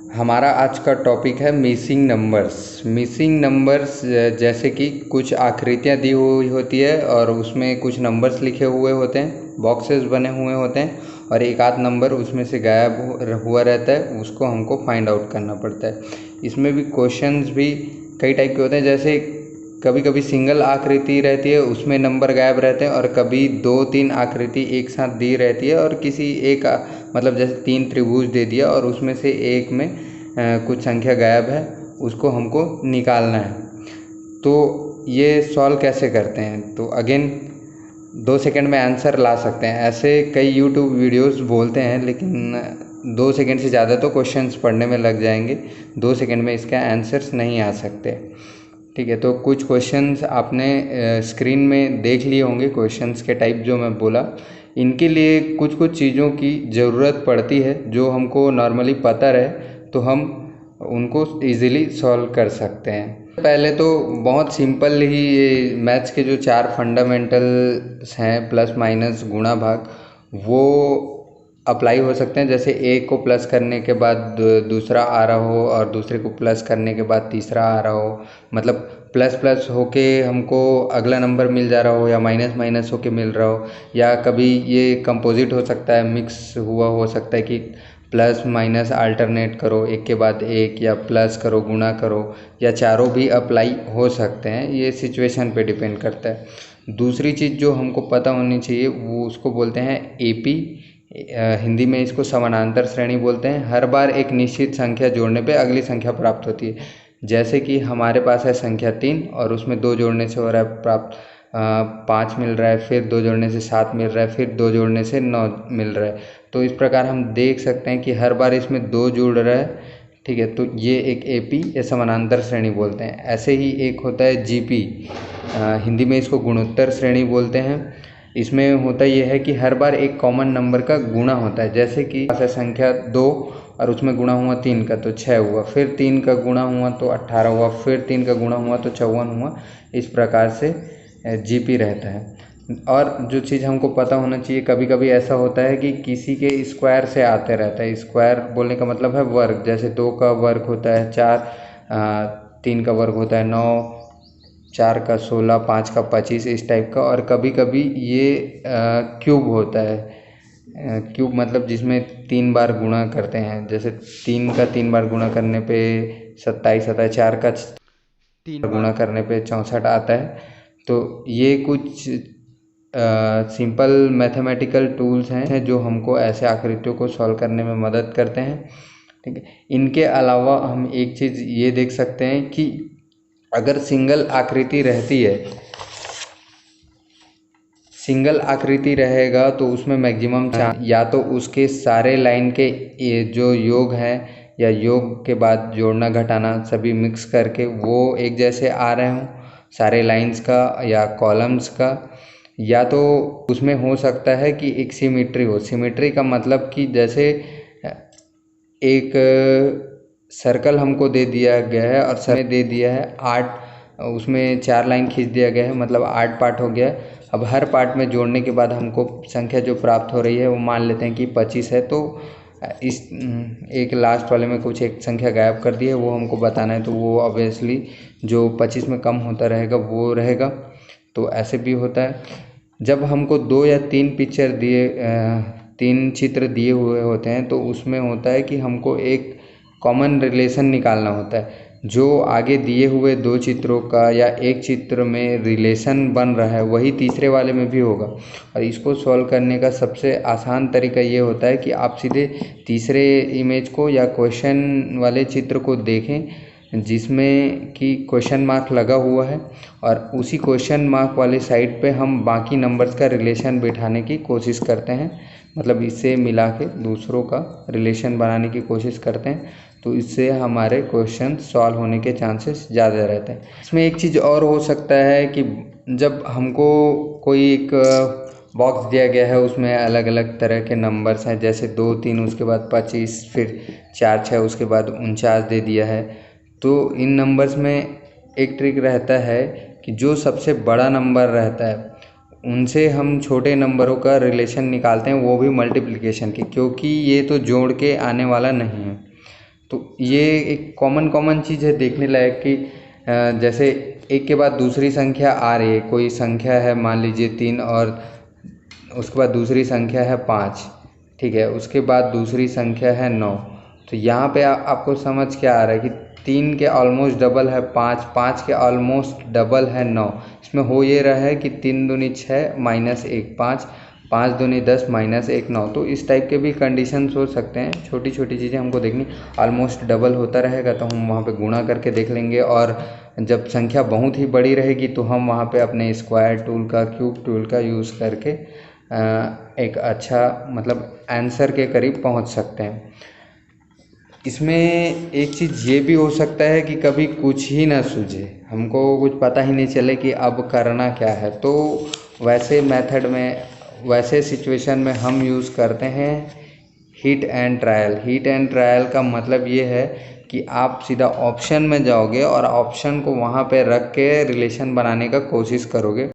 हमारा आज का टॉपिक है मिसिंग नंबर्स। मिसिंग नंबर्स जैसे कि कुछ आकृतियाँ दी हुई होती है और उसमें कुछ नंबर्स लिखे हुए होते हैं, बॉक्सेस बने हुए होते हैं और एक आध नंबर उसमें से गायब हुआ रहता है, उसको हमको फाइंड आउट करना पड़ता है। इसमें भी क्वेश्चंस भी कई टाइप के होते हैं, जैसे कभी कभी सिंगल आकृति रहती है उसमें नंबर गायब रहते हैं और कभी 2-3 आकृति एक साथ दी रहती है और किसी एक मतलब जैसे 3 त्रिभुज दे दिया और उसमें से एक में कुछ संख्या गायब है, उसको हमको निकालना है। तो ये सॉल्व कैसे करते हैं? तो अगेन 2 सेकंड में आंसर ला सकते हैं, ऐसे कई यूट्यूब वीडियोस बोलते हैं, लेकिन 2 सेकंड से ज़्यादा तो क्वेश्चंस पढ़ने में लग जाएंगे, 2 सेकंड में इसका आंसर्स नहीं आ सकते। ठीक है, तो कुछ क्वेश्चंस आपने स्क्रीन में देख लिए होंगे, क्वेश्चंस के टाइप जो मैं बोला। इनके लिए कुछ कुछ चीज़ों की ज़रूरत पड़ती है जो हमको नॉर्मली पता रहे तो हम उनको इजीली सॉल्व कर सकते हैं। पहले तो बहुत सिंपल ही ये मैथ्स के जो 4 फंडामेंटल्स हैं, प्लस माइनस गुणा भाग, वो अप्लाई हो सकते हैं। जैसे एक को प्लस करने के बाद दूसरा आ रहा हो और दूसरे को प्लस करने के बाद तीसरा आ रहा हो, मतलब प्लस प्लस होके हमको अगला नंबर मिल जा रहा हो या माइनस माइनस होके मिल रहा हो, या कभी ये कंपोजिट हो सकता है, मिक्स हुआ हो सकता है कि प्लस माइनस अल्टरनेट करो एक के बाद एक, या प्लस करो गुणा करो, या चारों भी अप्लाई हो सकते हैं। ये सिचुएशन पे डिपेंड करता है। दूसरी चीज़ जो हमको पता होनी चाहिए वो उसको बोलते हैं एपी, हिंदी में इसको समानांतर श्रेणी बोलते हैं। हर बार एक निश्चित संख्या जोड़ने पे अगली संख्या प्राप्त होती है। जैसे कि हमारे पास है संख्या 3 और उसमें 2 जोड़ने से हो रहा है प्राप्त 5 मिल रहा है, फिर 2 जोड़ने से 7 मिल रहा है, फिर 2 जोड़ने से 9 मिल रहा है। तो इस प्रकार हम देख सकते हैं कि हर बार इसमें 2 जुड़ रहा है। ठीक है, तो ये एक एपी या समानांतर श्रेणी बोलते हैं। ऐसे ही एक होता है जीपी, हिंदी में इसको गुणोत्तर श्रेणी बोलते हैं। इसमें होता यह है कि हर बार एक कॉमन नंबर का गुणा होता है। जैसे कि संख्या 2 और उसमें गुणा हुआ 3 का तो 6 हुआ, फिर 3 का गुणा हुआ तो 18 हुआ, फिर 3 का गुणा हुआ तो 54 हुआ। इस प्रकार से जीपी रहता है। और जो चीज़ हमको पता होना चाहिए, कभी कभी ऐसा होता है कि किसी के स्क्वायर से आते रहता है। स्क्वायर बोलने का मतलब है वर्ग, जैसे 2 का वर्ग होता है 4, 3 का वर्ग होता है 9, 4 का 16, 5 का 25, इस टाइप का। और कभी कभी ये क्यूब होता है। क्यूब मतलब जिसमें 3 बार गुणा करते हैं, जैसे 3 का 3 बार गुणा करने पे 27 आता है, 4 का 3 गुणा करने पे 64 आता है। तो ये कुछ सिंपल मैथमेटिकल टूल्स हैं जो हमको ऐसे आकृतियों को सॉल्व करने में मदद करते हैं। ठीक है, इनके अलावा हम एक चीज़ ये देख सकते हैं कि अगर सिंगल आकृति रहती है, सिंगल आकृति रहेगा तो उसमें मैक्सिमम या तो उसके सारे लाइन के जो योग हैं या योग के बाद जोड़ना घटाना सभी मिक्स करके वो एक जैसे आ रहे हों सारे लाइंस का या कॉलम्स का, या तो उसमें हो सकता है कि एक सिमिट्री हो। सिमिट्री का मतलब कि जैसे एक सर्कल हमको दे दिया गया है और सर दे दिया है 8, उसमें 4 लाइन खींच दिया गया है, मतलब 8 पार्ट हो गया। अब हर पार्ट में जोड़ने के बाद हमको संख्या जो प्राप्त हो रही है वो मान लेते हैं कि 25 है। तो इस एक लास्ट वाले में कुछ एक संख्या गायब कर दी है, वो हमको बताना है। तो वो ऑब्वियसली जो 25 में कम होता रहेगा वो रहेगा। तो ऐसे भी होता है जब हमको 2 या 3 पिक्चर दिए 3 चित्र दिए हुए होते हैं, तो उसमें होता है कि हमको एक कॉमन रिलेशन निकालना होता है। जो आगे दिए हुए 2 चित्रों का या एक चित्र में रिलेशन बन रहा है वही तीसरे वाले में भी होगा। और इसको सॉल्व करने का सबसे आसान तरीका ये होता है कि आप सीधे तीसरे इमेज को या क्वेश्चन वाले चित्र को देखें जिसमें कि क्वेश्चन मार्क लगा हुआ है, और उसी क्वेश्चन मार्क वाले साइड पे हम बाकी नंबर्स का रिलेशन बिठाने की कोशिश करते हैं, मतलब इससे मिला के दूसरों का रिलेशन बनाने की कोशिश करते हैं। तो इससे हमारे क्वेश्चन सॉल्व होने के चांसेस ज़्यादा रहते हैं। इसमें एक चीज़ और हो सकता है कि जब हमको कोई एक बॉक्स दिया गया है उसमें अलग अलग तरह के नंबर्स हैं, जैसे 2, 3, उसके बाद 25, फिर 4, 6, उसके बाद 49 दे दिया है। तो इन नंबर्स में एक ट्रिक रहता है कि जो सबसे बड़ा नंबर रहता है उनसे हम छोटे नंबरों का रिलेशन निकालते हैं, वो भी मल्टीप्लिकेशन की, क्योंकि ये तो जोड़ के आने वाला नहीं है। तो ये एक कॉमन चीज़ है देखने लायक कि जैसे एक के बाद दूसरी संख्या आ रही है, कोई संख्या है मान लीजिए 3 और उसके बाद दूसरी संख्या है 5, ठीक है, उसके बाद दूसरी संख्या है 9। तो यहाँ पे आपको समझ क्या आ रहा है कि 3 के ऑलमोस्ट डबल है 5, 5 के ऑलमोस्ट डबल है 9। इसमें हो ये रहा है कि 3 दूनी 6 माइनस 1 5, 5 दूनी 10 माइनस 1 9। तो इस टाइप के भी कंडीशन सोच सकते हैं। छोटी छोटी चीज़ें हमको देखनी, ऑलमोस्ट डबल होता रहेगा तो हम वहाँ पे गुणा करके देख लेंगे, और जब संख्या बहुत ही बड़ी रहेगी तो हम वहाँ पे अपने स्क्वायर टूल का, क्यूब टूल का यूज़ करके एक अच्छा मतलब आंसर के करीब पहुँच सकते हैं। इसमें एक चीज़ ये भी हो सकता है कि कभी कुछ ही ना सूझे, हमको कुछ पता ही नहीं चले कि अब करना क्या है। तो वैसे मेथड में, वैसे सिचुएशन में हम यूज़ करते हैं hit and trial. Hit and trial का मतलब ये है कि आप सीधा ऑप्शन में जाओगे और ऑप्शन को वहाँ पे रख के रिलेशन बनाने का कोशिश करोगे।